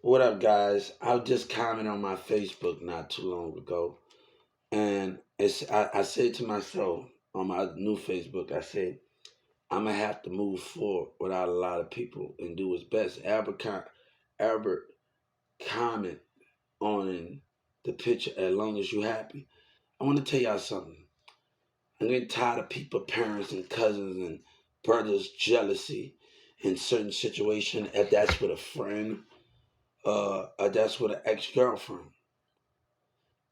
What up, guys? I was just commenting on my Facebook not too long ago, and I said to myself on my new Facebook, I said I'm gonna have to move forward without a lot of people and do what's best. Albert comment on the picture as long as you happy. I want to tell y'all something. I'm getting tired of people, parents and cousins and brothers jealousy in certain situation. If that's with a friend, or that's with an ex-girlfriend.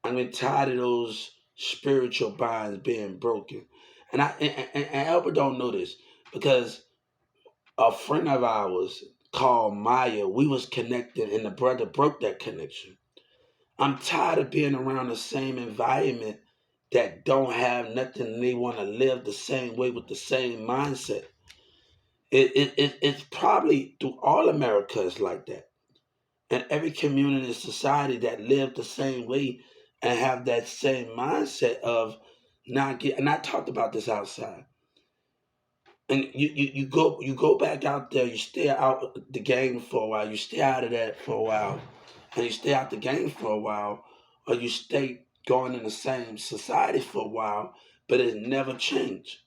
I'm getting tired of those spiritual bonds being broken. And Albert don't know this because a friend of ours called Maya, we was connected and the brother broke that connection. I'm tired of being around the same environment that don't have nothing and they want to live the same way with the same mindset. It's probably through all America is like that. And every community and society that live the same way and have that same mindset of not get, and I talked about this outside. And you go back out there, you stay out the game for a while, you stay out of that for a while, and you stay out the game for a while, or you stay going in the same society for a while, but it never changed.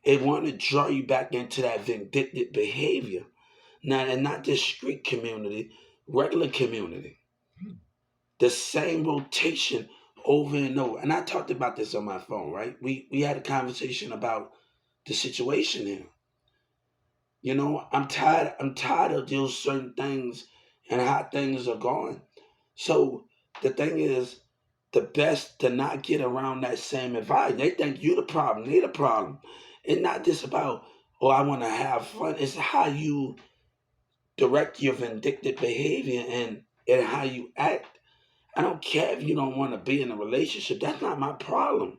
It want to draw you back into that vindictive behavior. Now, and not just street community, regular community. The same rotation over and over. And I talked about this on my phone, right? We had a conversation about the situation here. I'm tired of those certain things and how things are going. So the thing is, the best to not get around that same environment. They think you the problem, they the problem. It's not just about, oh, I want to have fun. It's how you direct your vindictive behavior and how you act. I don't care if you don't want to be in a relationship. That's not my problem.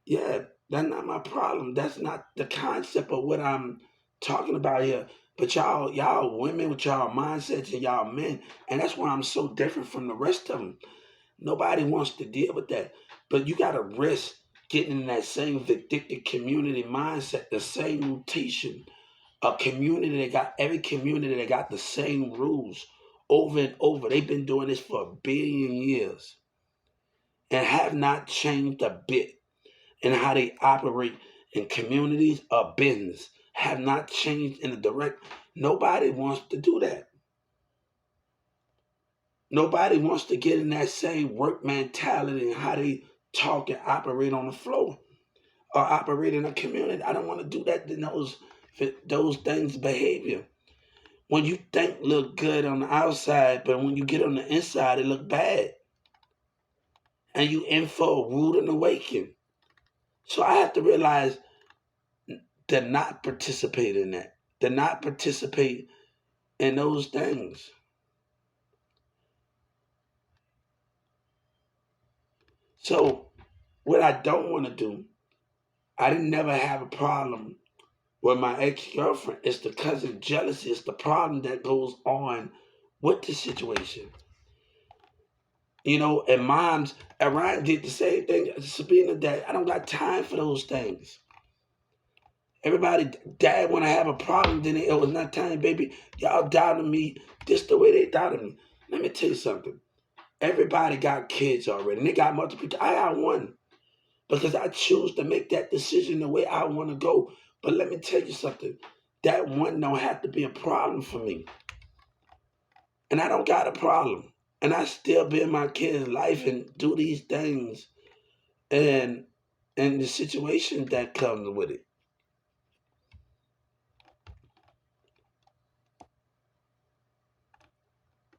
Yeah, that's not my problem. That's not the concept of what I'm talking about here. But y'all women with y'all mindsets and y'all men, and that's why I'm so different from the rest of them. Nobody wants to deal with that. But you got to risk getting in that same vindictive community mindset, the same rotation, a community that got every community that got the same rules over and over. They've been doing this for a billion years and have not changed a bit in how they operate in communities or business. Have not changed in a direct. Nobody wants to do that. Nobody wants to get in that same work mentality and how they talk and operate on the floor or operate in a community. I don't want to do that in those things behavior. When you think look good on the outside, but when you get on the inside, it look bad. And you in for a rude and awakening. So I have to realize to not participate in that. To not participate in those things. So what I don't want to do, I didn't never have a problem with my ex-girlfriend. It's the cousin jealousy. It's the problem that goes on with the situation. And moms, and Ryan did the same thing. Sabina, dad, I don't got time for those things. Everybody, dad, when I have a problem, then it was not time, baby. Y'all doubting me just the way they doubted me. Let me tell you something. Everybody got kids already, and they got multiple. I got one because I choose to make that decision the way I want to go. But let me tell you something. That one don't have to be a problem for me, and I don't got a problem, and I still be in my kid's life and do these things, and the situation that comes with it.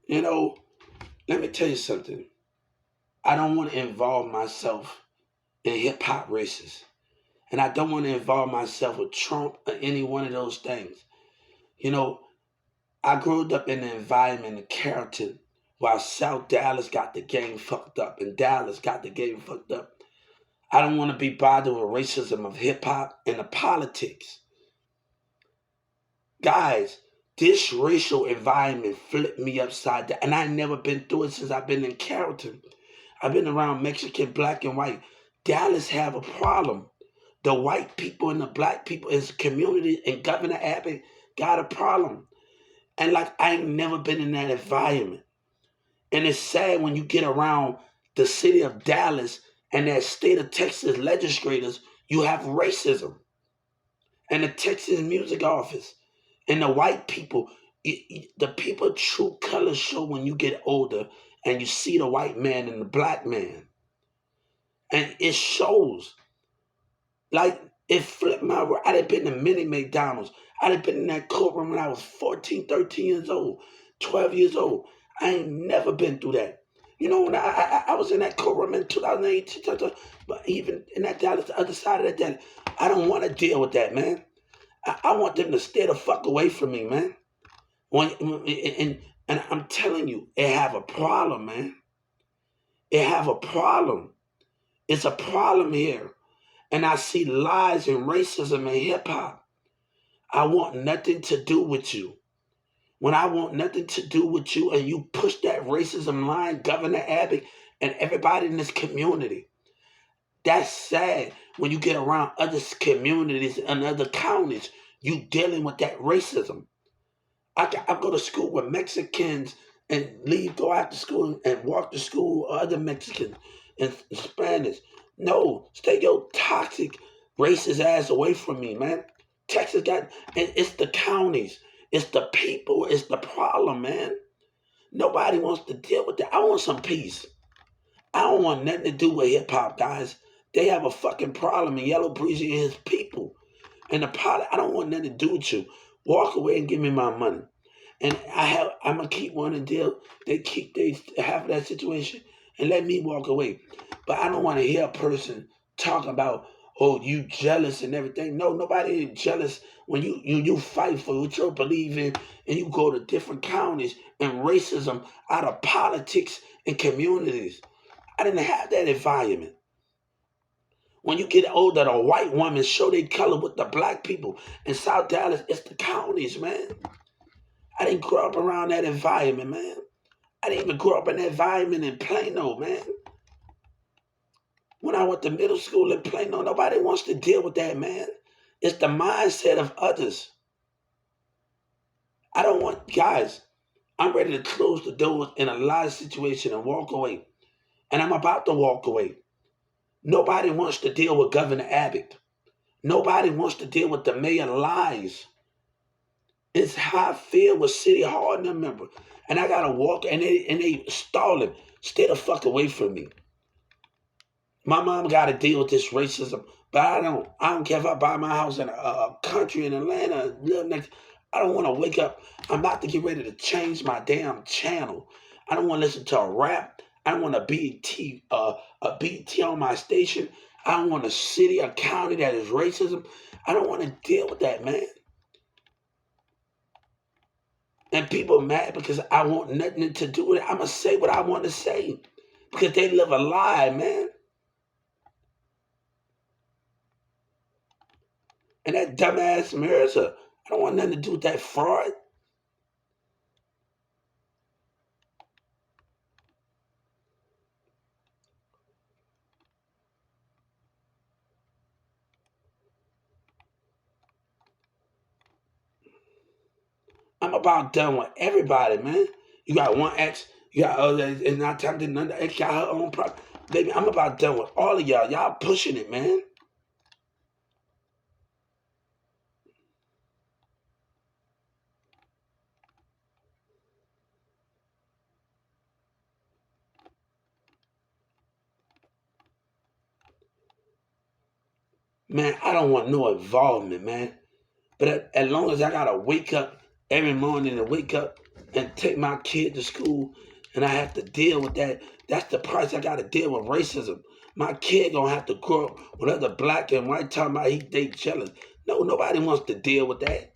You know, let me tell you something. I don't want to involve myself in hip hop races. And I don't want to involve myself with Trump or any one of those things. You know, I grew up in an environment in Carrollton while South Dallas got the game fucked up and Dallas got the game fucked up. I don't want to be bothered with racism of hip hop and the politics. Guys, this racial environment flipped me upside down. And I never been through it since I've been in Carrollton. I've been around Mexican, black, and white. Dallas have a problem. The white people and the black people in the community and Governor Abbott got a problem. And like I ain't never been in that environment. And it's sad when you get around the city of Dallas and that state of Texas legislators, you have racism. And the Texas music office and the white people, the people true colors show when you get older and you see the white man and the black man. And it shows. Like, it flipped my world. I done been to many McDonald's. I done been in that courtroom when I was 14, 13 years old, 12 years old. I ain't never been through that. You know, when I was in that courtroom in 2018, but even in that Dallas, the other side of that Dallas, I don't want to deal with that, man. I want them to stay the fuck away from me, man. And I'm telling you, it have a problem, man. It have a problem. It's a problem here. And I see lies and racism in hip hop. I want nothing to do with you. When I want nothing to do with you and you push that racism line, Governor Abbott and everybody in this community, that's sad. When you get around other communities and other counties, you dealing with that racism. I go to school with Mexicans and go after school and walk to school with other Mexicans and Spanish. No, stay your toxic, racist ass away from me, man. Texas got, and it's the counties, it's the people, it's the problem, man. Nobody wants to deal with that. I want some peace. I don't want nothing to do with hip hop, guys. They have a fucking problem in Yellow Breezy and his people. And the product, I don't want nothing to do with you. Walk away and give me my money. And I'm gonna keep wanting to deal. They half of that situation and let me walk away. But I don't want to hear a person talking about, oh, you jealous and everything. No, nobody is jealous when you fight for what you believe in and you go to different counties and racism out of politics and communities. I didn't have that environment. When you get older, the white women show their color with the black people. In South Dallas, it's the counties, man. I didn't grow up around that environment, man. I didn't even grow up in that environment in Plano, man. When I went to middle school in Plano, nobody wants to deal with that, man. It's the mindset of others. I don't want, guys, I'm ready to close the doors in a live situation and walk away. And I'm about to walk away. Nobody wants to deal with Governor Abbott. Nobody wants to deal with the mayor lies. It's how I feel with City Hall and them members. And I gotta walk and they stalling. Stay the fuck away from me. My mom gotta deal with this racism, but I don't care if I buy my house in a country in Atlanta, I don't want to wake up. I'm about to get ready to change my damn channel. I don't want to listen to a rap. I don't want a BT on my station. I don't want a city or county that is racism. I don't want to deal with that, man. And people mad because I want nothing to do with it. I'm going to say what I want to say because they live a lie, man. And that dumbass Marissa, I don't want nothing to do with that fraud. I'm about done with everybody, man. You got one ex, you got other, and not time to another ex got her own problem. Baby, I'm about done with all of y'all. Y'all pushing it, man. Man, I don't want no involvement, man. But as long as I gotta wake up every morning and wake up and take my kid to school and I have to deal with that, that's the price I gotta deal with racism. My kid gonna have to grow up with other black and white talking about they jealous. No, nobody wants to deal with that.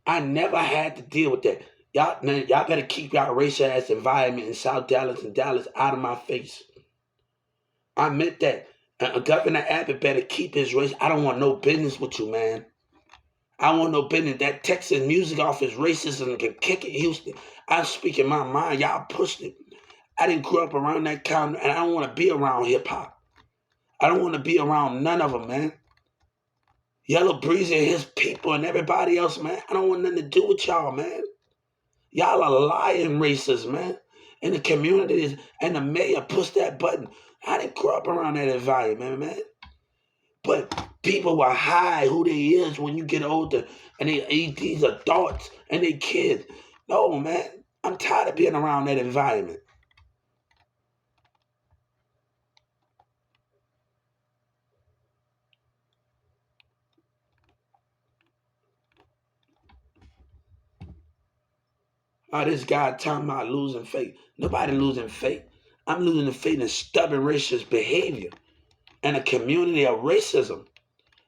I never had to deal with that. Y'all, man, y'all better keep y'all racist ass environment in South Dallas and Dallas out of my face. I meant that. Governor Abbott better keep his race. I don't want no business with you, man. I don't want no business. That Texas music office racism can kick it, Houston. I'm speaking my mind. Y'all pushed it. I didn't grow up around that kind, and I don't want to be around hip hop. I don't want to be around none of them, man. Yellow Breezy and his people and everybody else, man. I don't want nothing to do with y'all, man. Y'all are lying racists, man. And the communities and the mayor pushed that button. I didn't grow up around that environment, man. But people will hide who they is when you get older, and they eat these adults and they kids. No, man. I'm tired of being around that environment. Oh, this guy talking about losing faith. Nobody losing faith. I'm losing the faith in stubborn racist behavior and a community of racism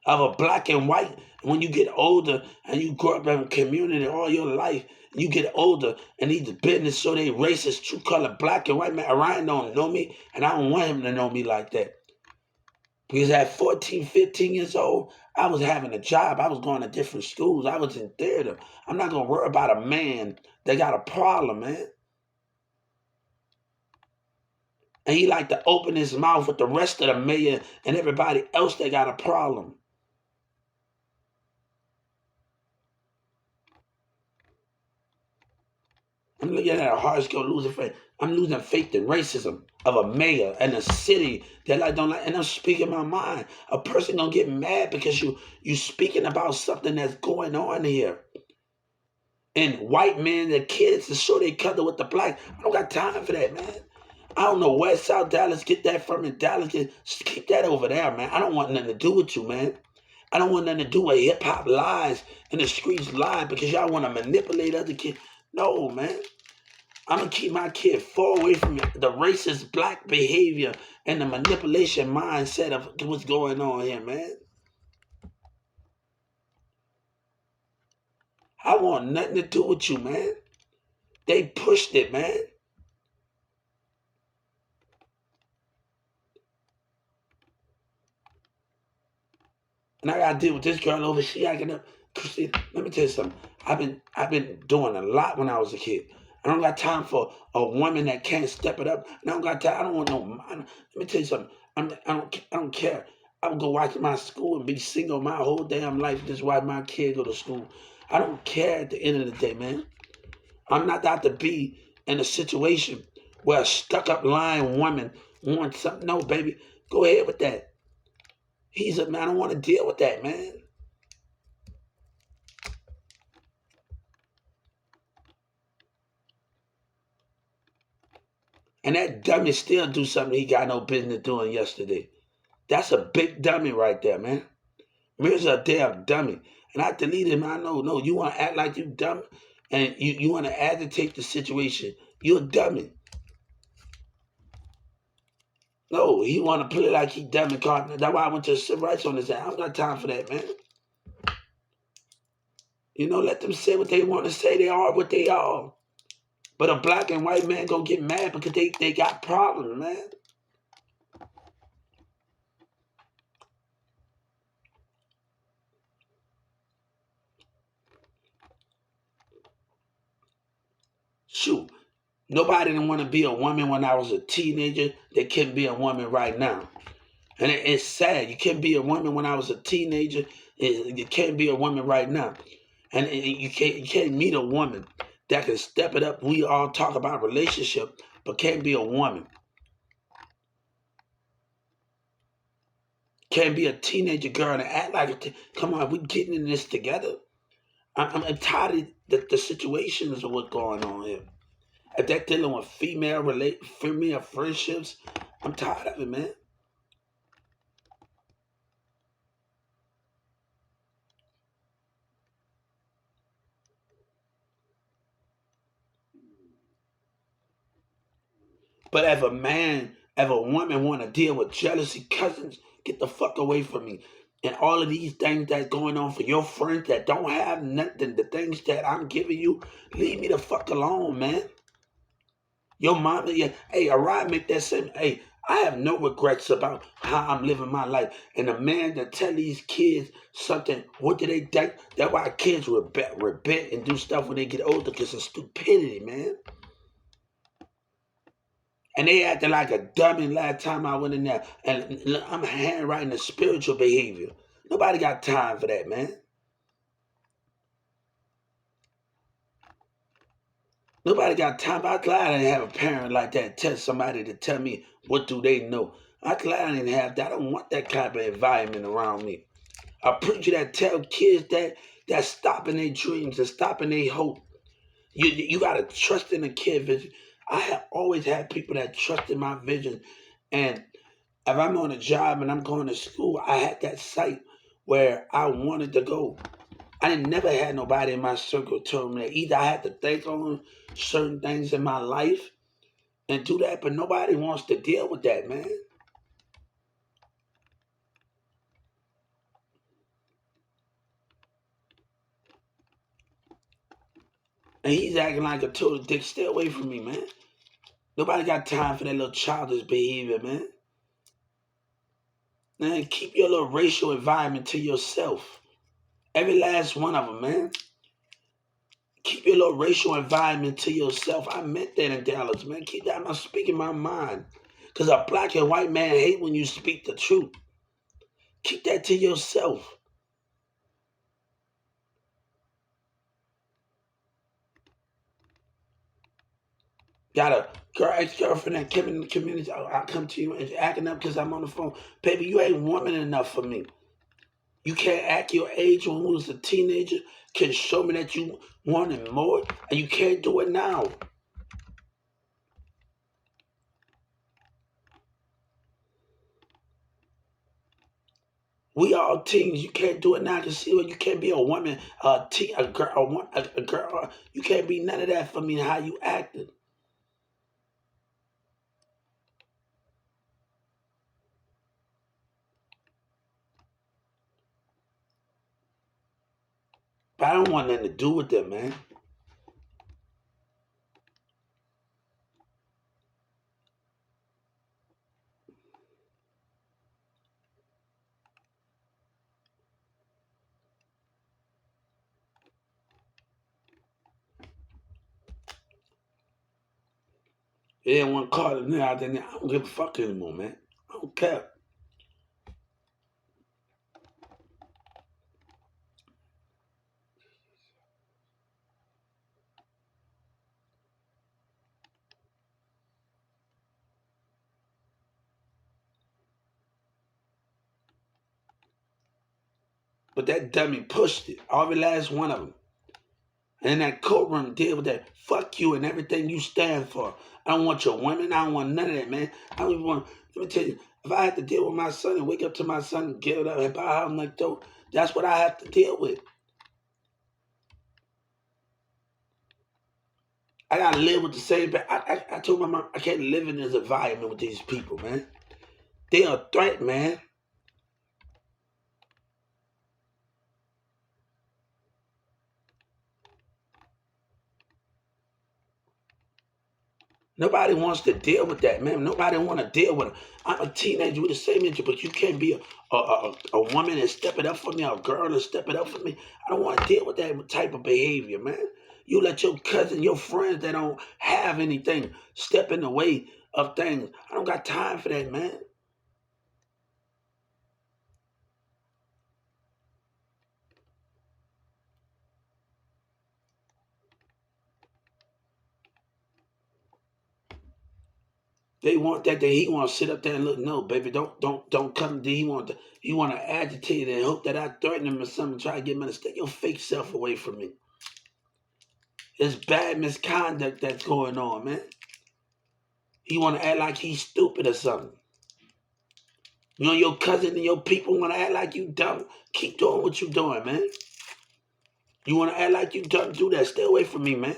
of a black and white. When you get older and you grow up in a community all your life, you get older and these business show they racist, true color, black and white. Man, Orion don't know me, and I don't want him to know me like that. Because at 14, 15 years old, I was having a job. I was going to different schools. I was in theater. I'm not going to worry about a man that got a problem, man. And he like to open his mouth with the rest of the mayor and everybody else that got a problem. I'm looking at a hard skill losing faith. I'm losing faith in racism of a mayor and a city that I don't like. And I'm speaking my mind. A person gonna get mad because you speaking about something that's going on here. And white men and kids to show they color with the black. I don't got time for that, man. I don't know where South Dallas get that from. In Dallas, just keep that over there, man. I don't want nothing to do with you, man. I don't want nothing to do with hip hop lies and the streets lie because y'all want to manipulate other kids. No, man. I'm going to keep my kid far away from the racist black behavior and the manipulation mindset of what's going on here, man. I want nothing to do with you, man. They pushed it, man. And I got to deal with this girl over. She acting up. Christine, let me tell you something. I've been doing a lot when I was a kid. I don't got time for a woman that can't step it up. And I don't got time. I don't want no. Let me tell you something. I don't care. I would go watch my school and be single my whole damn life just watch my kid go to school. I don't care at the end of the day, man. I'm not out to be in a situation where a stuck-up lying woman wants something. No, baby. Go ahead with that. He's a man. I don't want to deal with that, man. And that dummy still do something he got no business doing yesterday. That's a big dummy right there, man. Mir's a damn dummy. And I deleted him. I know, no, you want to act like you dumb and you want to agitate the situation. You're a dummy. No, he want to play like he dumb and caught. That's why I went to civil rights on his ass. I don't got time for that, man. You know, let them say what they want to say. They are what they are. But a black and white man gonna get mad because they got problems, man. Shoot, nobody didn't want to be a woman when I was a teenager. They can't be a woman right now. And it's sad. You can't be a woman when I was a teenager. You can't be a woman right now. And you can't meet a woman that can step it up. We all talk about relationship, but can't be a woman. Can't be a teenager girl and act like come on, we getting in this together. I'm tired of the situations of what's going on here. If they're dealing with female friendships, I'm tired of it, man. But if a woman want to deal with jealousy, cousins, get the fuck away from me. And all of these things that's going on for your friends that don't have nothing, the things that I'm giving you, leave me the fuck alone, man. Your mama, yeah, hey, Arad make that same, hey, I have no regrets about how I'm living my life. And a man that tell these kids something, what do they think? That's why kids rebel and do stuff when they get older because of stupidity, man. And they acted like a dummy last time I went in there. And I'm handwriting the spiritual behavior. Nobody got time for that, man. Nobody got time. I'm glad I didn't have a parent like that tell somebody to tell me what do they know. I'm glad I didn't have that. I don't want that kind of environment around me. A preacher that tell kids that's stopping their dreams and stopping their hope. You gotta trust in a kid vision. I have always had people that trust in my vision. And if I'm on a job and I'm going to school, I had that sight where I wanted to go. I didn't never had nobody in my circle tell me that. Either I had to think on certain things in my life and do that, but nobody wants to deal with that, man. And he's acting like a total dick. Stay away from me, man. Nobody got time for that little childish behavior, man. Man, keep your little racial environment to yourself. Every last one of them, man. Keep your little racial environment to yourself. I meant that in Dallas, man. Keep that. I'm not speaking my mind. Because a black and white man hate when you speak the truth. Keep that to yourself. Got a girl, ex-girlfriend that came in the community. I come to you and acting up because I'm on the phone. Baby, you ain't woman enough for me. You can't act your age when we was a teenager. Can show me that you wanted more, and you can't do it now. We all teens. You can't do it now. You see, you can't be a woman, a girl, a girl. You can't be none of that for me. How you acting? But I don't want nothing to do with them, man. They didn't want to call it now. I don't give a fuck anymore, man. I don't care. But that dummy pushed it. Every last one of them. And that courtroom deal with that. Fuck you and everything you stand for. I don't want your women. I don't want none of that, man. I don't even want. Let me tell you, if I had to deal with my son and wake up to my son and get it up and buy a house like that, that's what I have to deal with. I gotta live with the same. I told my mom I can't live in this environment with these people, man. They are a threat, man. Nobody wants to deal with that, man. Nobody want to deal with it. I'm a teenager with the same age, but you can't be a woman and step it up for me, or a girl and step it up for me. I don't want to deal with that type of behavior, man. You let your cousin, your friends that don't have anything step in the way of things. I don't got time for that, man. They want that. He want to sit up there and look. No, baby, don't come. He want to agitate and hope that I threaten him or something. Try to get money. Stay your fake self away from me. It's bad misconduct that's going on, man. He want to act like he's stupid or something. You know, your cousin and your people want to act like you dumb. Keep doing what you doing, man. You want to act like you dumb? Do that. Stay away from me, man.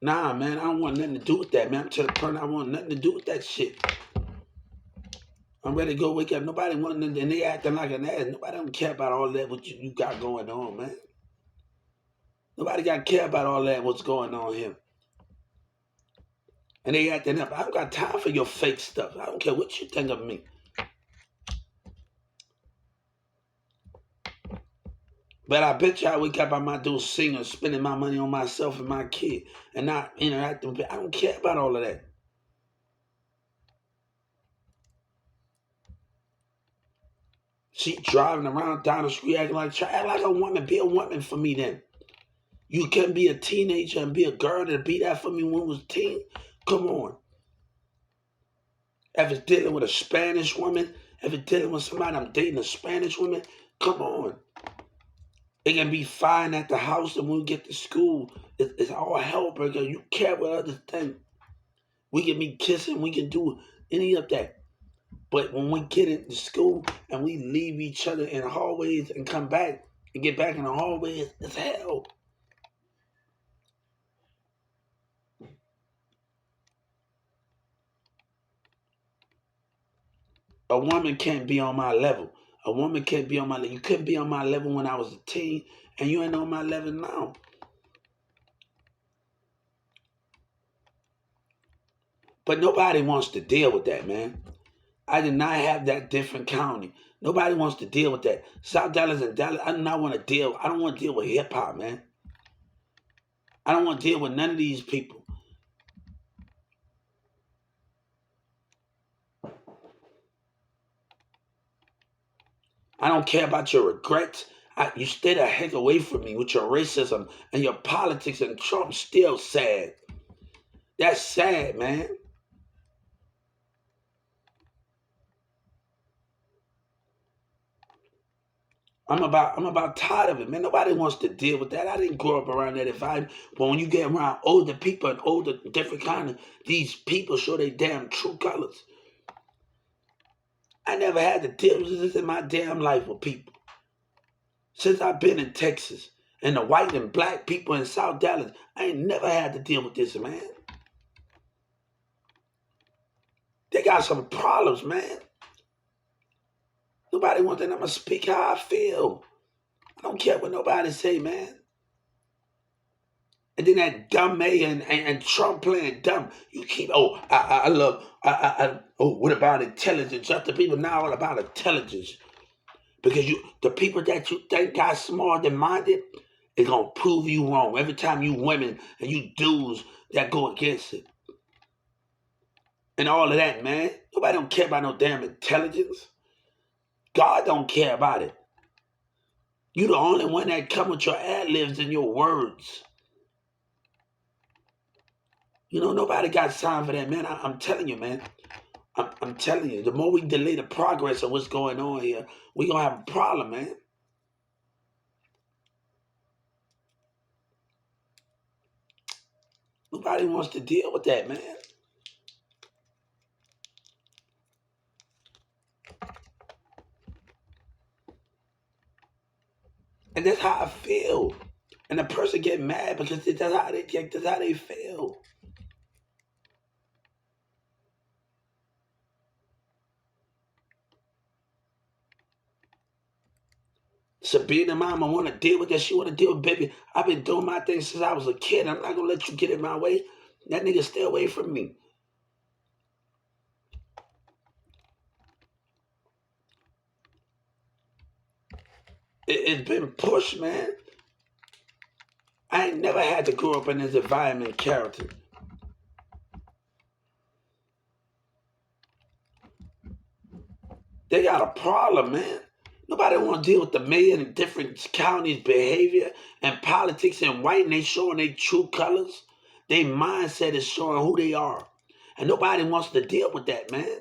Nah, man. I don't want nothing to do with that, man. I'm telling the person I want nothing to do with that shit. I'm ready to go wake up. Nobody want nothing, and they acting like an ass. Nobody don't care about all that what you got going on, man. Nobody got to care about all that what's going on here. And they acting up. I don't got time for your fake stuff. I don't care what you think of me. But I bet you I wake up, I might do singing, spending my money on myself and my kid, and not interacting with. I don't care about all of that. She driving around down the street acting like a woman. Be a woman for me then. You can be a teenager and be a girl to be that for me when I was a teen. Come on. If it's dealing with a Spanish woman, if it's dealing with somebody I'm dating a Spanish woman, come on. It can be fine at the house, and when we get to school, it's all hell breaker. You care what others think. We can be kissing, we can do any of that. But when we get into school and we leave each other in the hallways and come back and get back in the hallways, it's hell. A woman can't be on my level. A woman can't be on my level. You couldn't be on my level when I was a teen, and you ain't on my level now. But nobody wants to deal with that, man. I did not have that different county. Nobody wants to deal with that. South Dallas and Dallas, I do not want to deal. I don't want to deal with hip hop, man. I don't want to deal with none of these people. I don't care about your regrets. You stay the heck away from me with your racism and your politics, and Trump's still sad. That's sad, man. I'm about tired of it, man. Nobody wants to deal with that. I didn't grow up around that environment. But when you get around older people and older, different kind of, these people show their damn true colors. I never had to deal with this in my damn life with people. Since I've been in Texas and the white and black people in South Dallas, I ain't never had to deal with this, man. They got some problems, man. Nobody wants that. I'm going to speak how I feel. I don't care what nobody say, man. And then that dumb mayor and Trump playing dumb. You keep, I love, what about intelligence? Just the people now all about intelligence. Because the people that you think got smart and minded is going to prove you wrong. Every time you women and you dudes that go against it. And all of that, man. Nobody don't care about no damn intelligence. God don't care about it. You the only one that come with your ad-libs and your words. Nobody got time for that, man. I'm telling you, man. I'm telling you, the more we delay the progress of what's going on here, we're going to have a problem, man. Nobody wants to deal with that, man. And that's how I feel. And the person get mad because that's how they feel. Sabina mama want to deal with that. She want to deal with baby. I've been doing my thing since I was a kid. I'm not going to let you get in my way. That nigga stay away from me. It's been pushed, man. I ain't never had to grow up in this environment character. They got a problem, man. Nobody want to deal with the mayor in different counties' behavior and politics and white, and they showing their true colors. Their mindset is showing who they are. And nobody wants to deal with that, man.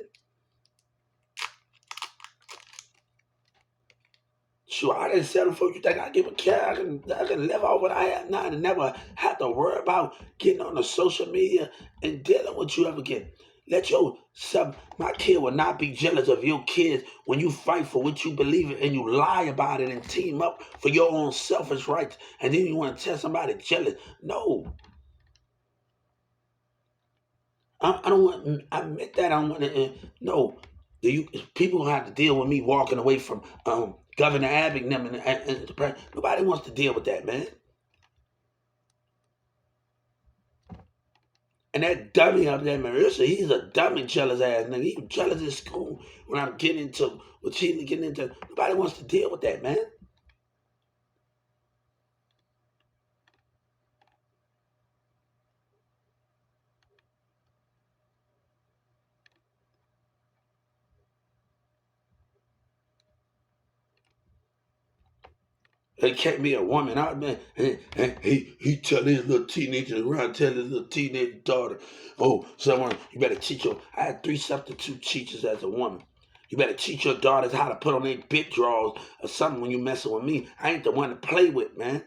Sure, I didn't settle for you think I give a care. I can live off what I have now and never have to worry about getting on the social media and dealing with you ever again. My kid will not be jealous of your kids when you fight for what you believe in and you lie about it and team up for your own selfish rights, and then you want to tell somebody jealous. No. I don't want. I admit that I don't want to. No, people gonna have to deal with me walking away from Governor Abbott and them and the president. Nobody wants to deal with that, man. And that dummy up there, Marissa, he's a dummy, jealous ass nigga. He was jealous at school when I'm getting into what she's getting into. Nobody wants to deal with that, man. They can't be a woman out there. And he tell his little teenager around, tell his little teenage daughter, oh, someone, you better teach your, I had 3 substitute teachers as a woman. You better teach your daughters how to put on their bit drawers or something when you messing with me. I ain't the one to play with, man.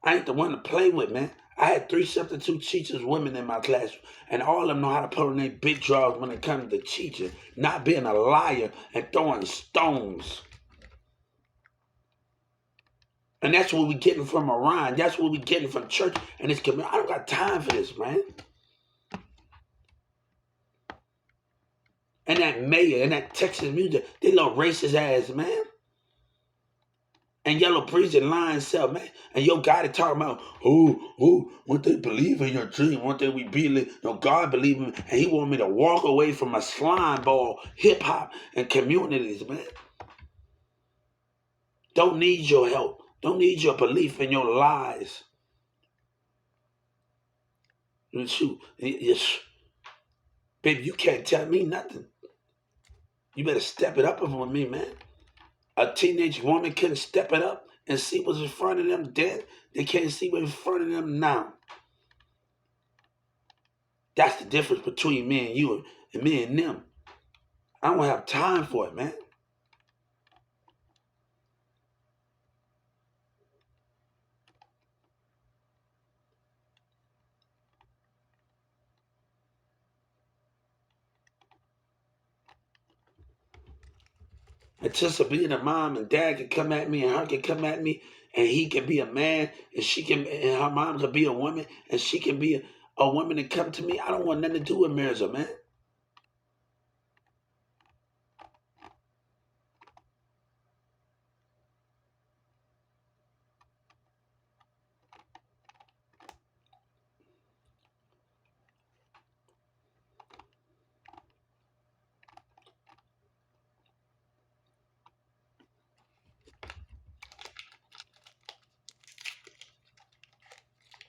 I ain't the one to play with, man. I had 3 substitute teachers, women in my classroom, and all of them know how to put on their big drawers when it comes to teaching, not being a liar and throwing stones. And that's what we getting from Orion. That's what we getting from church and this community. I don't got time for this, man. And that mayor and that Texas music, they little racist ass, man. And Yellow Breeze and Lion Cell, man. And your guy that talking about, what they believe in your dream, what they we believe, God believe in me. And he want me to walk away from a slime ball, hip hop, and communities, man. Don't need your help. Don't need your belief in your lies. Shoot, yes. Baby, you can't tell me nothing. You better step it up with me, man. A teenage woman can step it up and see what's in front of them then. They can't see what's in front of them now. That's the difference between me and you and me and them. I don't have time for it, man. Until Sabina mom and dad can come at me and her can come at me and he can be a man and she can and her mom can be a woman and she can be a woman and come to me. I don't want nothing to do with marriage, man.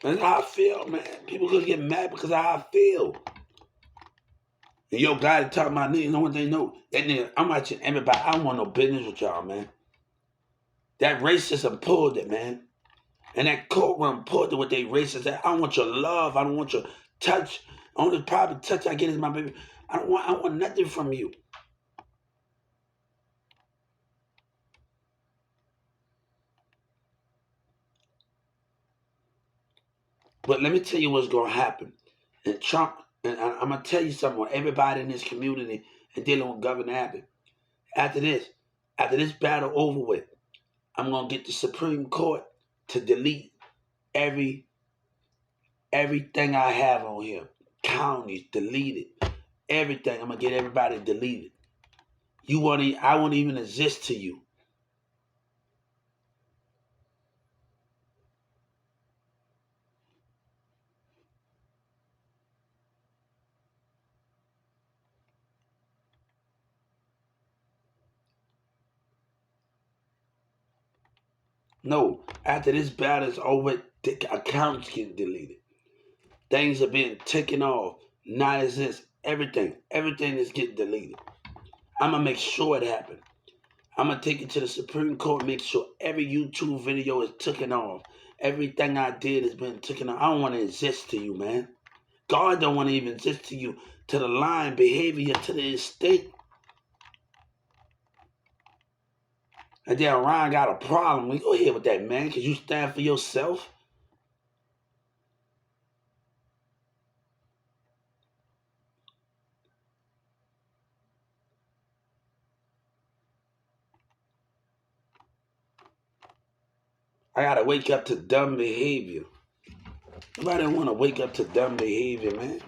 That's how I feel, man. People gonna get mad because of how I feel. And your guy talking about niggas, know what they know. That nigga, I'm watching everybody. I don't want no business with y'all, man. That racism pulled it, man. And that courtroom pulled it with they racist. I don't want your love. I don't want your touch. Only probably touch I get is my baby. I want nothing from you. But let me tell you what's gonna happen. And Trump, and I'm gonna tell you something. Everybody in this community and dealing with Governor Abbott. After this battle over with, I'm gonna get the Supreme Court to delete everything I have on here. Counties deleted. Everything. I'm gonna get everybody deleted. I won't even exist to you. No, after this battle is over, the accounts get deleted. Things are being taken off. Not exist. Everything is getting deleted. I'm gonna make sure it happens. I'm gonna take it to the Supreme Court, make sure every YouTube video is taken off. Everything I did has been taken off. I don't want to exist to you, man. God don't want to even exist to you. To the line, behavior, to the estate. And then Ryan got a problem. We go ahead with that, man, because you stand for yourself. I gotta wake up to dumb behavior. Nobody want to wake up to dumb behavior, man.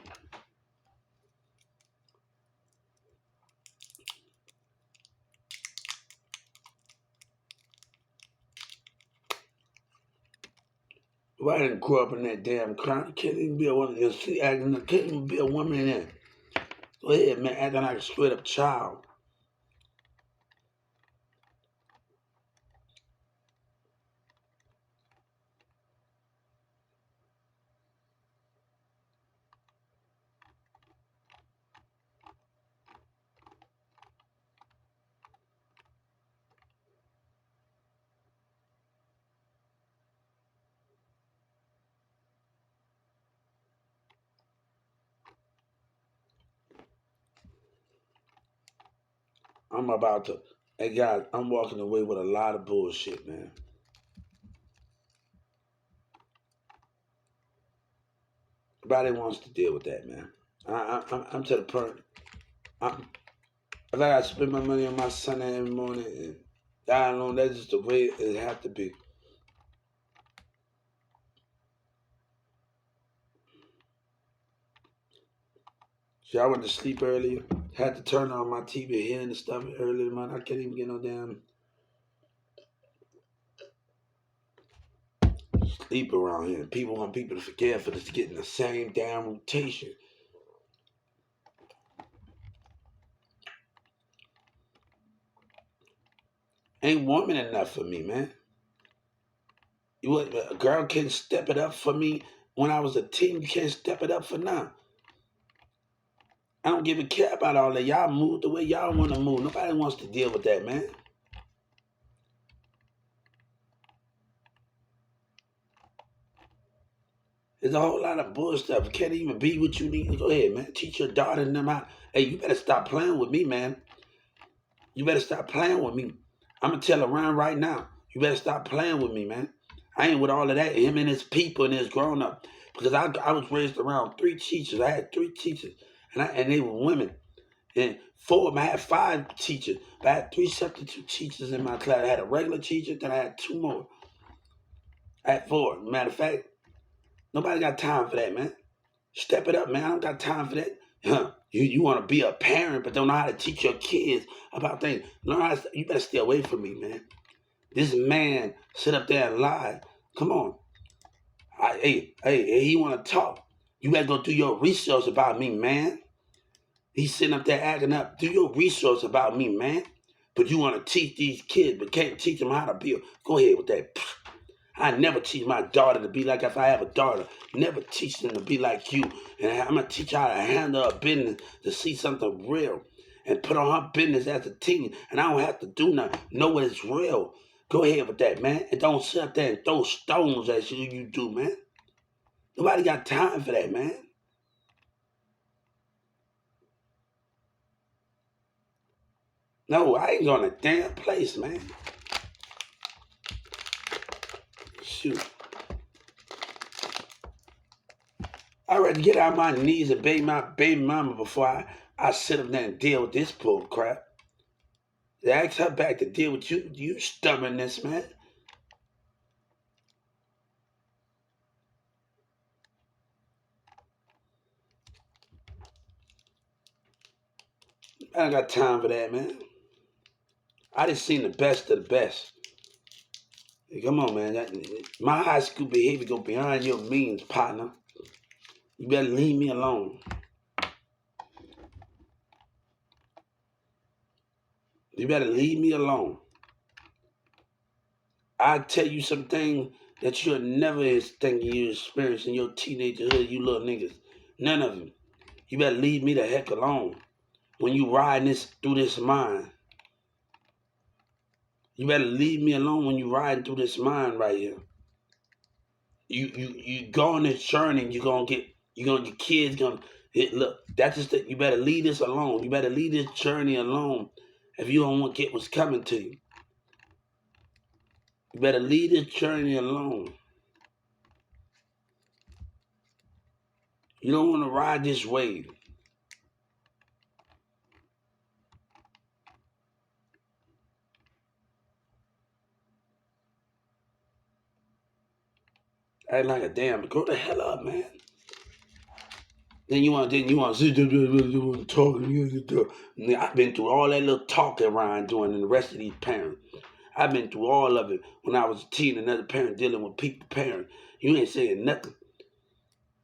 Nobody didn't grow up in that damn crime. Can't even be a woman. Can't even be a woman in there. Go ahead, man, acting like a straight up child. I'm about to. Hey guys, I'm walking away with a lot of bullshit, man. Nobody wants to deal with that, man. I'm to the point. I'm, I gotta spend my money on my son every morning, and I don't know. That's just the way it have to be. See, I went to sleep earlier. Had to turn on my TV, hearing the stuff early in the morning. I can't even get no damn sleep around here. People want people to forget for this getting the same damn rotation. Ain't woman enough for me, man. A girl can step it up for me when I was a teen. You can't step it up for now. I don't give a care about all that. Y'all move the way y'all want to move. Nobody wants to deal with that, man. There's a whole lot of bull stuff. You can't even be what you need. Go ahead, man. Teach your daughter and them how. Hey, you better stop playing with me, man. You better stop playing with me. I'm going to tell Ryan right now. You better stop playing with me, man. I ain't with all of that. Him and his people and his grown up. Because I was raised around 3 teachers. I had 3 teachers. And they were women. And 4 of them, I had 5 teachers. But I had 3 substitute teachers in my class. I had a regular teacher, then I had 2 more. I had 4. Matter of fact, nobody got time for that, man. Step it up, man. I don't got time for that. Huh. You want to be a parent, but don't know how to teach your kids about things. Learn how to, you better stay away from me, man. This man sit up there and lie. Come on. Hey, he want to talk. You better go do your research about me, man. He's sitting up there acting up. Do your research about me, man. But you want to teach these kids, but can't teach them how to build. Go ahead with that. I never teach my daughter to be like, if I have a daughter, never teach them to be like you. And I'm going to teach her how to handle her business, to see something real and put on her business as a teen. And I don't have to do nothing. Know what is real. Go ahead with that, man. And don't sit up there and throw stones at you do, man. Nobody got time for that, man. No, I ain't going to damn place, man. Shoot. I'd rather get out my knees and beg my baby mama before I sit up there and deal with this bull crap. Ask her back to deal with you stubbornness, man. I don't got time for that, man. I just seen the best of the best. Hey, come on, man. My high school behavior go beyond your means, partner. You better leave me alone. You better leave me alone. I tell you some things that you'll never think you experience in your teenagerhood, you little niggas. None of them. You better leave me the heck alone. When you riding this through this mind. You better leave me alone when you riding through this mind right here. You go on this journey, your kids gonna look, that's just that you better leave this alone. You better leave this journey alone if you don't want to get what's coming to you. You better leave this journey alone. You don't want to ride this wave. Act like a damn, grow the hell up, man. Then you want to talk. I've been through all that little talking Ryan doing, and the rest of these parents. I've been through all of it when I was a teen, another parent dealing with people parent. You ain't saying nothing.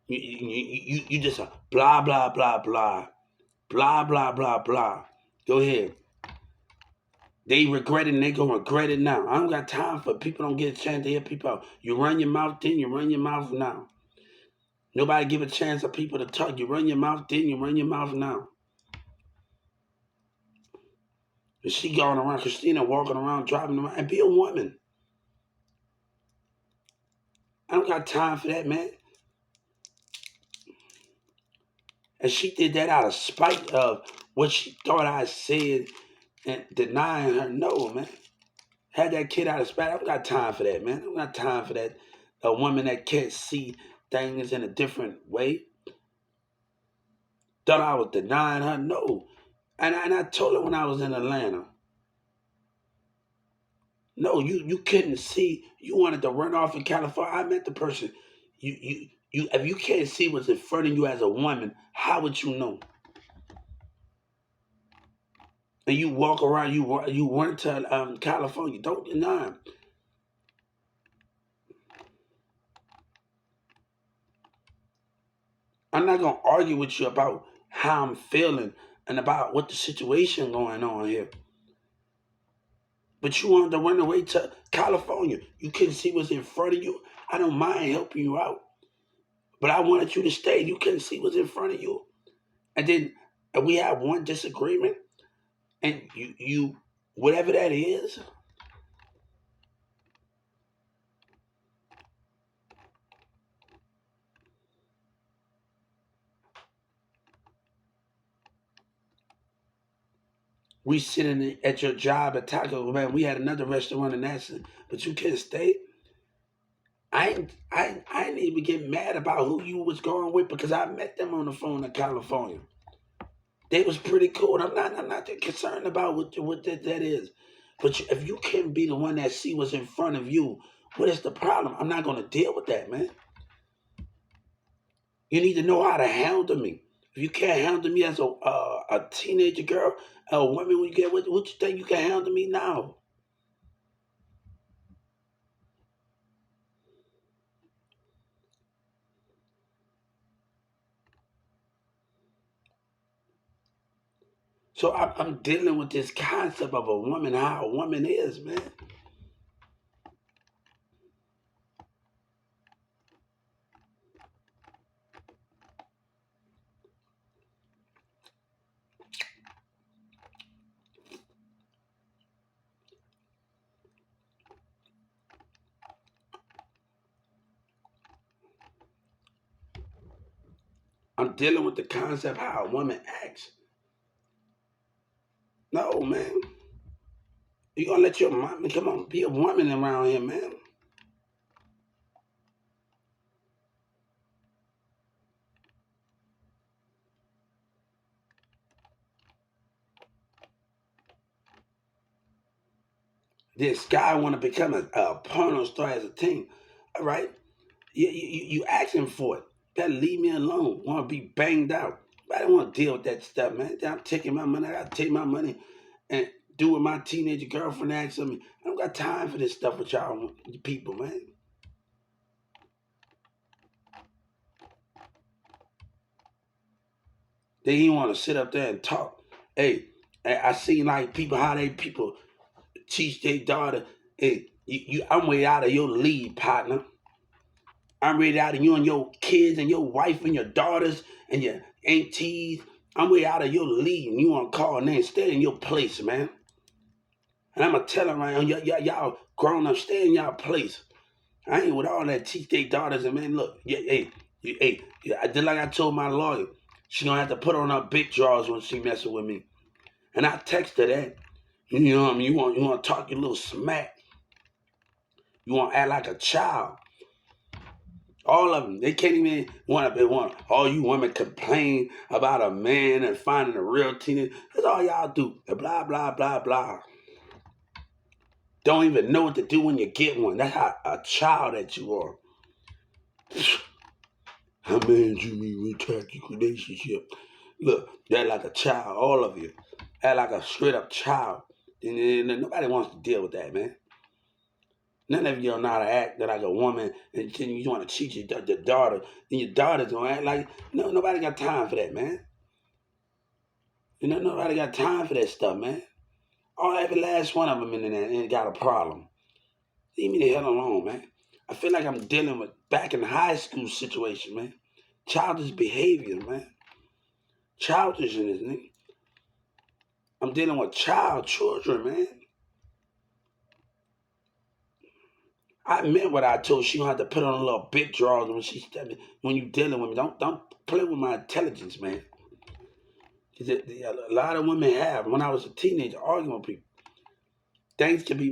You just a blah, blah, blah, blah. Blah, blah, blah, blah. Go ahead. They regret it and they gonna regret it now. I don't got time for people don't get a chance to hear people out. You run your mouth then, you run your mouth now. Nobody give a chance for people to talk. You run your mouth then, you run your mouth now. And she going around, Christina walking around, driving around, and be a woman. I don't got time for that, man. And she did that out of spite of what she thought I said and denying her. No, man. Had that kid out of spite. I don't got time for that, man. I don't got time for that. A woman that can't see things in a different way. Thought I was denying her. No. And I told her when I was in Atlanta. No, you couldn't see. You wanted to run off in California. I met the person. You. If you can't see what's in front of you as a woman, how would you know? And you walk around. You went to California. Don't deny. I'm not gonna argue with you about how I'm feeling and about what the situation going on here. But you wanted to run away to California. You couldn't see what's in front of you. I don't mind helping you out. But I wanted you to stay. You couldn't see what's in front of you. And then we have one disagreement. And you whatever that is, we sitting at your job at Taco, man. We had another restaurant in that, but you can't stay. I ain't even get mad about who you was going with because I met them on the phone in California. They was pretty cool. I'm not that concerned about what that is. But if you can't be the one that see what's in front of you, what is the problem? I'm not gonna deal with that, man. You need to know how to handle me. If you can't handle me as a teenager girl, a woman, when you get what you think you can handle me now? So I'm dealing with this concept of a woman, how a woman is, man. I'm dealing with the concept how a woman acts. No, man. You gonna let your mom come on, be a woman around here, man. This guy want to become a porno star as a teen. All right, you asking for it. Better leave me alone. Want to be banged out. I don't want to deal with that stuff, man. I'm taking my money. I gotta take my money and do what my teenage girlfriend asks of me. I don't got time for this stuff with y'all people, man. They even want to sit up there and talk. Hey, I seen like people how they people teach their daughter. Hey, I'm way out of your league, partner. I'm ready out of you and your kids and your wife and your daughters and your aunties. I'm way out of your league and you want to call names. Stay in your place, man. And I'm going to tell them right now, y'all grown up, stay in y'all place. I ain't with all that teach their daughters and man, look, I did like I told my lawyer. She going to have to put on her big drawers when she messing with me. And I text her that. You know what I mean? You want to talk your little smack. You want to act like a child. All of them, they can't even want. All you women complain about a man and finding a real teenager. That's all y'all do. Blah blah blah blah. Don't even know what to do when you get one. That's how a child that you are. How man you mean romantic relationship? Look, they're like a child. All of you, act like a straight up child. And nobody wants to deal with that, man. None of you know how to act like a woman, and you want to teach your daughter, and your daughter's gonna act like no. Nobody got time for that, man. You know, nobody got time for that stuff, man. All every last one of them in there ain't got a problem. Leave me the hell alone, man. I feel like I'm dealing with back in high school situation, man. Childish behavior, man. Childishness, nigga. I'm dealing with children, man. I meant what I told. She gonna have to put on a little big drawers when she when you dealing with me. Don't play with my intelligence, man. Because a lot of women have. When I was a teenager, arguing with people, things can be.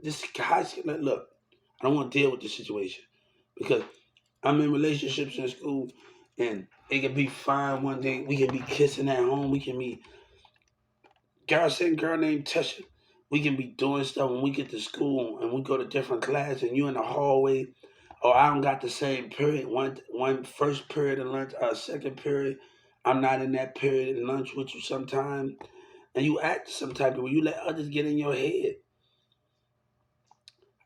This high school. Look, I don't want to deal with this situation because I'm in relationships in school, and it can be fine one day. We can be kissing at home. We can be same girl named Tesha. We can be doing stuff when we get to school and we go to different classes, and you in the hallway. Or I don't got the same period. One first period of lunch, second period. I'm not in that period of lunch with you sometimes, and you act some type of way. You let others get in your head.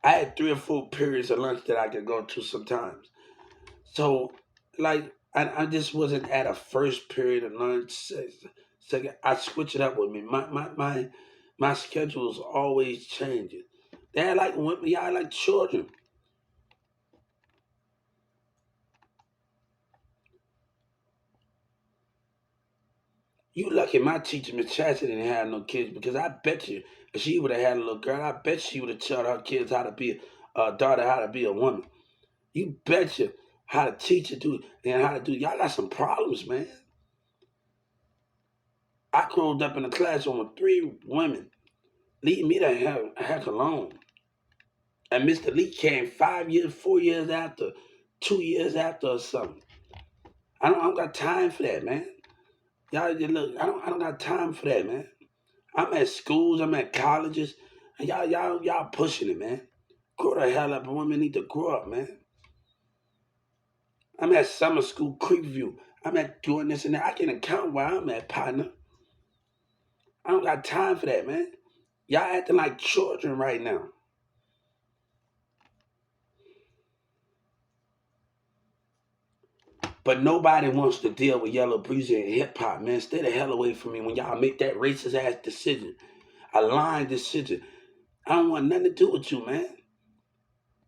I had 3 or 4 periods of lunch that I could go to sometimes. So, like, I just wasn't at a first period of lunch. Second, I switch it up with me. My schedule is always changing. They're like women, y'all like children. You lucky my teacher, Miss Chastity, didn't have no kids because I bet you if she would have had a little girl, I bet she would have taught her kids how to be a daughter, how to be a woman. You bet you how to teach it to and how to do. Y'all got some problems, man. I curled up in a classroom with 3 women. Leave me the heck alone. And Mr. Lee came 5 years, 4 years after, 2 years after or something. I don't got time for that, man. Y'all just look, I don't got time for that, man. I'm at schools, I'm at colleges, and y'all pushing it, man. Grow the hell up. Women need to grow up, man. I'm at summer school, Creekview. I'm at doing this and that. I can account where I'm at, partner. I don't got time for that, man. Y'all acting like children right now. But nobody wants to deal with Yellow Breezy and hip hop, man. Stay the hell away from me when y'all make that racist ass decision, a lying decision. I don't want nothing to do with you, man.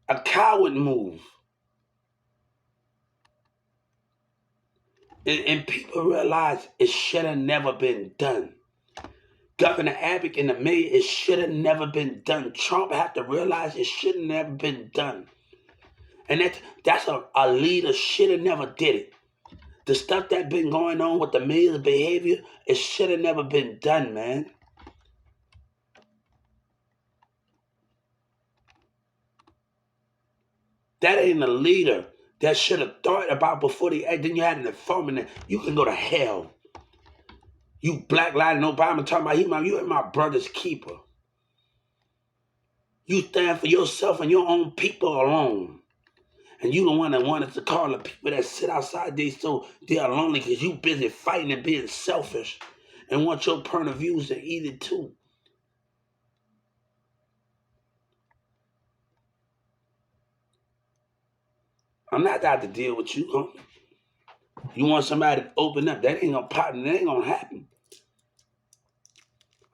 A coward move. And people realize it should have never been done. Governor Abbott and the mayor, it should have never been done. Trump had to realize it should have never been done. And that's a leader should have never did it. The stuff that been going on with the mayor's behavior, it should have never been done, man. That ain't a leader that should have thought about before they act. Then you had an informant. You can go to hell. You black lighting Obama talking about you and my brother's keeper. You stand for yourself and your own people alone. And you the one that wanted to call the people that sit outside they're lonely because you busy fighting and being selfish and want your point of views to eat it too. I'm not out to deal with you, homie. You want somebody to open up. That ain't gonna pop and that ain't gonna happen.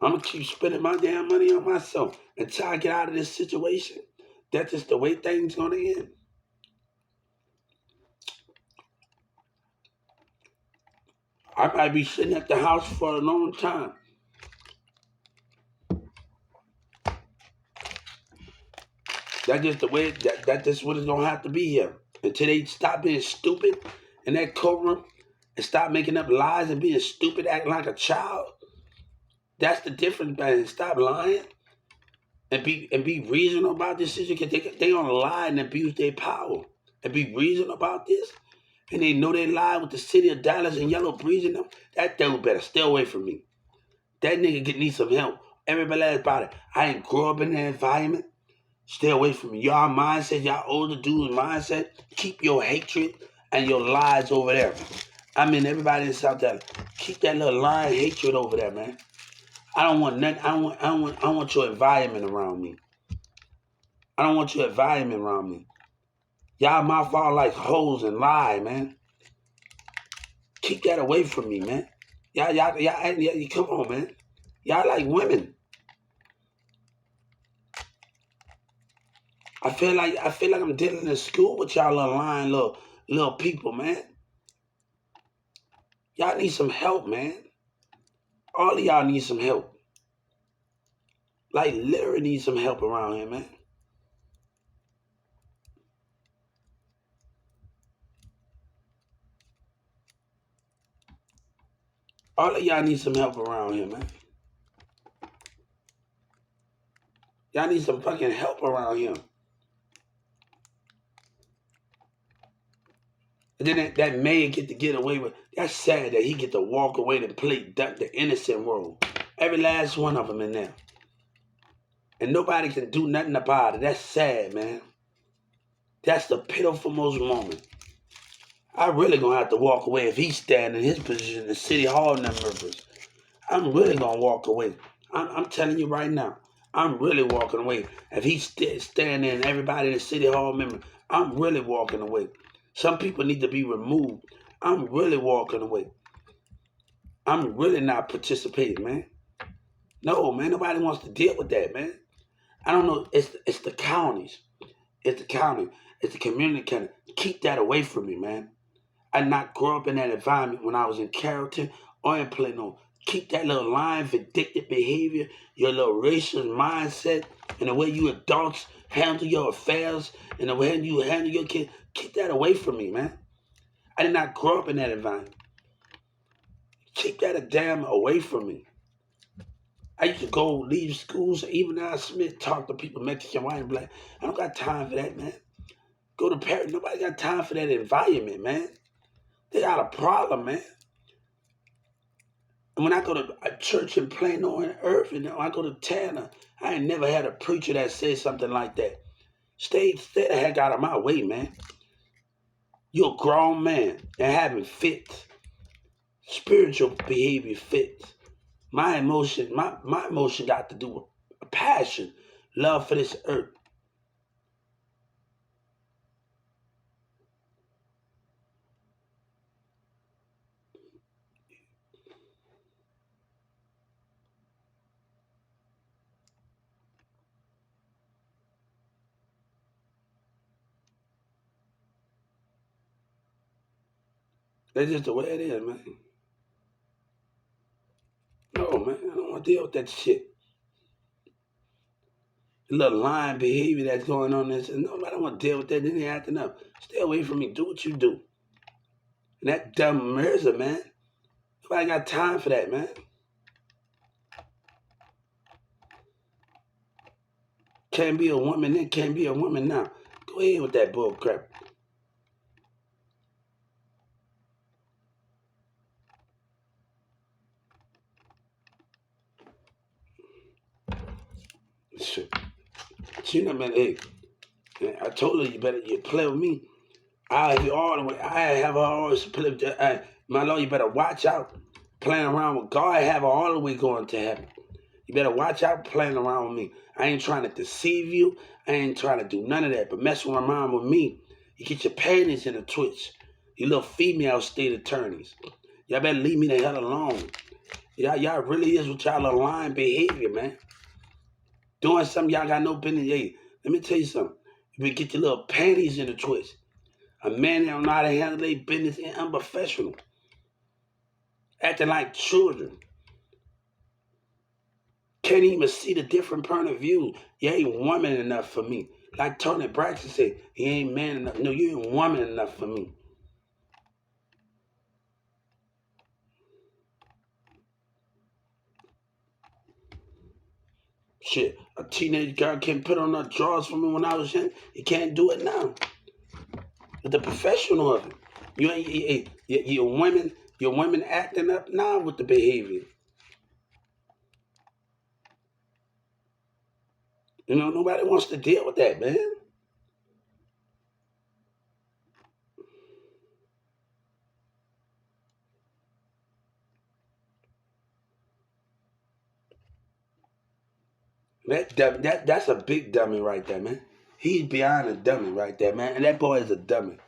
I'm gonna keep spending my damn money on myself until I get out of this situation. That's just the way things gonna end. I might be sitting at the house for a long time. That's just the way that's just what it's gonna have to be here. Until they stop being stupid in that courtroom and stop making up lies and being stupid, acting like a child. That's the difference, man. Stop lying and be reasonable about this situation. Cause they gonna lie and abuse their power and be reasonable about this. And they know they lie with the city of Dallas and Yellow Breeze and them. That dude better stay away from me. That nigga need some help. Everybody else about it. I ain't grow up in that environment. Stay away from me. Y'all mindset, y'all older dudes mindset. Keep your hatred and your lies over there. I mean, everybody in South Dallas, keep that little lying hatred over there, man. I don't want nothing. I don't want your environment around me. I don't want your environment around me. Y'all mouth all like hoes and lie, man. Keep that away from me, man. Y'all, come on, man. Y'all like women. I feel like I'm dealing in school with y'all little lying little people, man. Y'all need some help, man. All of y'all need some help. Like literally need some help around here, man. All of y'all need some help around here, man. Y'all need some fucking help around here. And then that man get to get away with. That's sad that he get to walk away and play the innocent role. Every last one of them in there. And nobody can do nothing about it. That's sad, man. That's the pitiful most moment. I really gonna have to walk away if he stand in his position, the City Hall members. I'm really gonna walk away. I'm telling you right now. I'm really walking away. If he stand there and everybody in the City Hall member, I'm really walking away. Some people need to be removed. I'm really walking away. I'm really not participating, man. No, man, nobody wants to deal with that, man. I don't know. It's the counties. It's the county. It's the community county. Keep that away from me, man. I not grew up in that environment when I was in Carrollton or in Plano. Keep that little lying, vindictive behavior, your little racist mindset, and the way you adults handle your affairs, and the way you handle your kids. Keep that away from me, man. I did not grow up in that environment. Keep that damn away from me. I used to go leave schools, even now Smith, talk to people, Mexican, white, and black. I don't got time for that, man. Go to Paris. Nobody got time for that environment, man. They got a problem, man. And when I go to a church in Plano and Irving, I go to Tanner, I ain't never had a preacher that said something like that. Stay the heck out of my way, man. You're a grown man and having fits. Spiritual behavior fits. My emotion got to do with a passion, love for this earth. That's just the way it is, man. No, man, I don't want to deal with that shit. The little lying behavior that's going on there. No, I don't want to deal with that. Then they acting up. Stay away from me. Do what you do. And that dumb Mirza, man. Nobody got time for that, man. Can't be a woman then, can't be a woman now. Go ahead with that bull crap. Shit. You know, man, hey, I told her you play with me. I have you all the way. I have her always play with my Lord, you better watch out playing around with God. I have her all the way going to heaven. You better watch out playing around with me. I ain't trying to deceive you. I ain't trying to do none of that. But messing around with me, you get your panties in a twitch. You little female state attorneys. Y'all better leave me the hell alone. Y'all really is with y'all little lying behavior, man. Doing something y'all got no business. Hey, let me tell you something. You better get your little panties in a twist. A man that don't know how to handle their business and unprofessional. Acting like children. Can't even see the different point of view. You ain't woman enough for me. Like Tony Braxton said, he ain't man enough. No, you ain't woman enough for me. Shit, a teenage girl can't put on her drawers for me when I was young. You can't do it now. But the professional of it. You ain't your women acting up now with the behavior. You know, nobody wants to deal with that, man. That's a big dummy right there, man. He's beyond a dummy right there, man. And that boy is a dummy.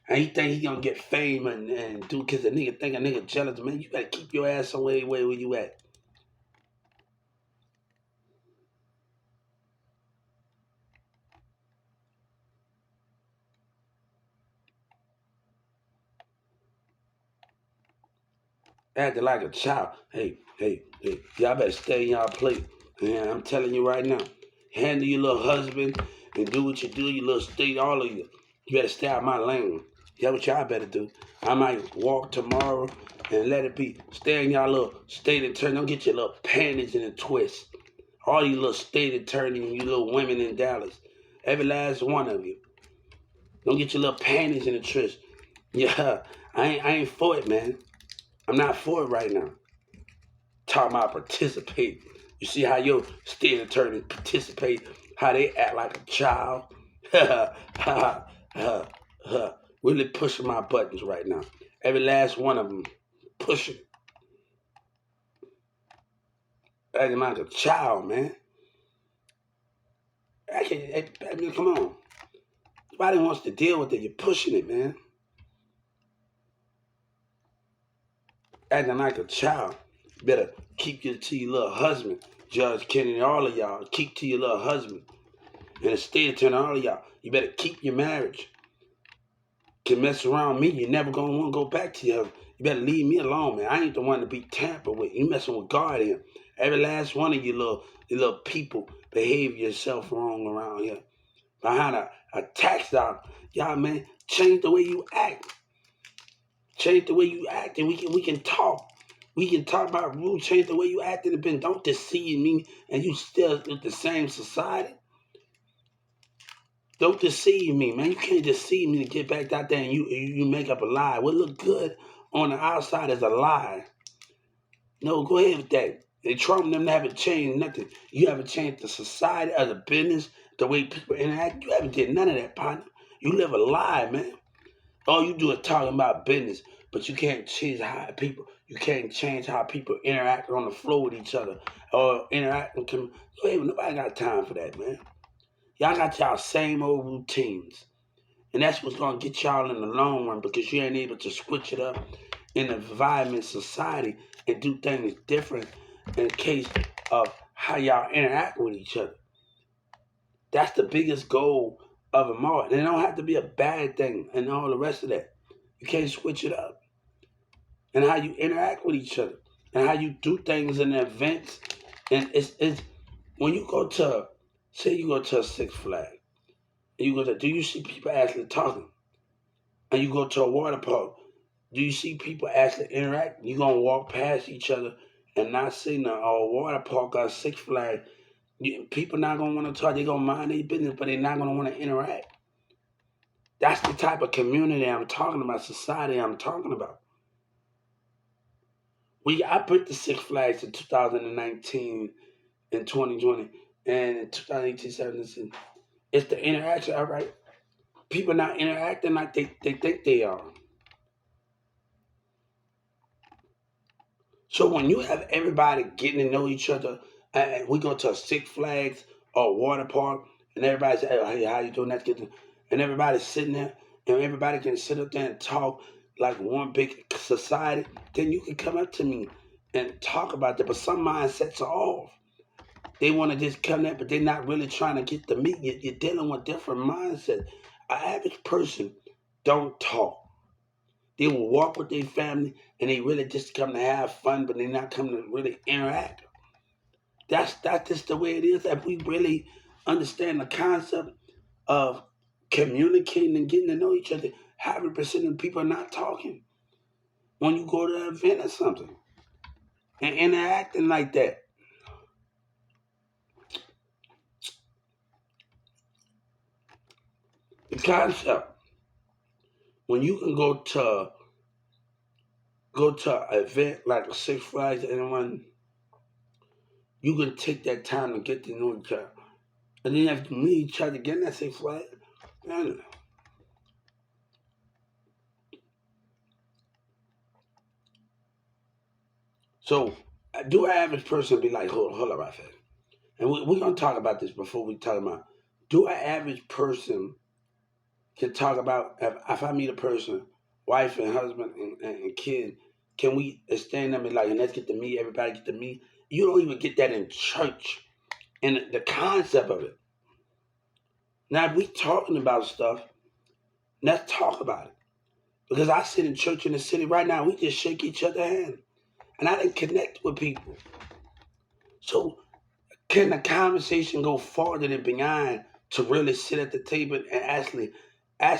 And he think he gonna get fame and do because a nigga think a nigga jealous, man. You better keep your ass somewhere where you at. Acting like a child. Hey, y'all better stay in y'all place. Yeah, I'm telling you right now. Handle your little husband and do what you do, you little state, all of you. You better stay out my lane. Yeah, what y'all better do. I might walk tomorrow and let it be. Stay in y'all little state attorney. Don't get your little panties in a twist. All you little state attorney and you little women in Dallas. Every last one of you. Don't get your little panties in a twist. Yeah, I ain't for it, man. I'm not for it right now. Talking about participate. You see how your state attorney participate, how they act like a child. Really pushing my buttons right now. Every last one of them pushing. Acting like a child, man. I mean, come on. Nobody wants to deal with it. You're pushing it, man. Acting like a child. Better keep it to your little husband. Judge Kennedy, all of y'all. Keep to your little husband. And the state attorney, all of y'all. You better keep your marriage. Can mess around me, you're never gonna want to go back to your. You better leave me alone, man. I ain't the one to be tampered with. You messing with God here. Every last one of you little people behave yourself wrong around here. Behind a tax dollar, y'all, man, change the way you act. Change the way you act, and we can talk. We can talk about rules. Change the way you act, and don't deceive me. And you still with the same society. Don't deceive me, man. You can't deceive me to get back out there and you make up a lie. What look good on the outside is a lie. No, go ahead with that. And Trump and them haven't changed nothing. You haven't changed the society or the business, the way people interact. You haven't did none of that, partner. You live a lie, man. All you do is talking about business, but you can't change how people. You can't change how people interact on the floor with each other or interact and come. Hey, nobody got time for that, man. Y'all got y'all same old routines. And that's what's going to get y'all in the long run because you ain't able to switch it up in the environment, society, and do things different in case of how y'all interact with each other. That's the biggest goal of them all. And it don't have to be a bad thing and all the rest of that. You can't switch it up. And how you interact with each other and how you do things in events. And it's when you go to, say you go to a Six Flags, and you go to, do you see people actually talking? And you go to a water park, do you see people actually interact? You gonna walk past each other and not see no water park or Six Flags. People not gonna want to talk. They gonna mind their business, but they're not gonna want to interact. That's the type of community I'm talking about, society I'm talking about. I put the Six Flags in 2019 and 2020, and in 2018, 17. It's the interaction, all right? People not interacting like they think they are. So when you have everybody getting to know each other, and we go to a Six Flags or a water park, and everybody say, "Hey, how you doing?" That's good. And everybody's sitting there, and everybody can sit up there and talk like one big society. Then you can come up to me and talk about that. But some mindsets are off. They want to just come there, but they're not really trying to get the meat. You're dealing with different mindsets. An average person don't talk. They will walk with their family and they really just come to have fun, but they're not coming to really interact. That's just the way it is. If we really understand the concept of communicating and getting to know each other, 100% of people are not talking when you go to an event or something and interacting like that. The concept when you can go to an event like a Six Flags and when you can take that time to get to know each other. And then after meet each other again, that Six Flags. Man. So do an average person be like, hold up, right there. And we're gonna talk about this before we talk about do an average person can talk about if I meet a person, wife and husband and kid, can we extend them and like and let's get to meet, everybody get to meet. You don't even get that in church and the concept of it. Now if we talking about stuff, let's talk about it. Because I sit in church in the city right now, we just shake each other's hand. And I didn't connect with people. So can the conversation go farther than beyond to really sit at the table and actually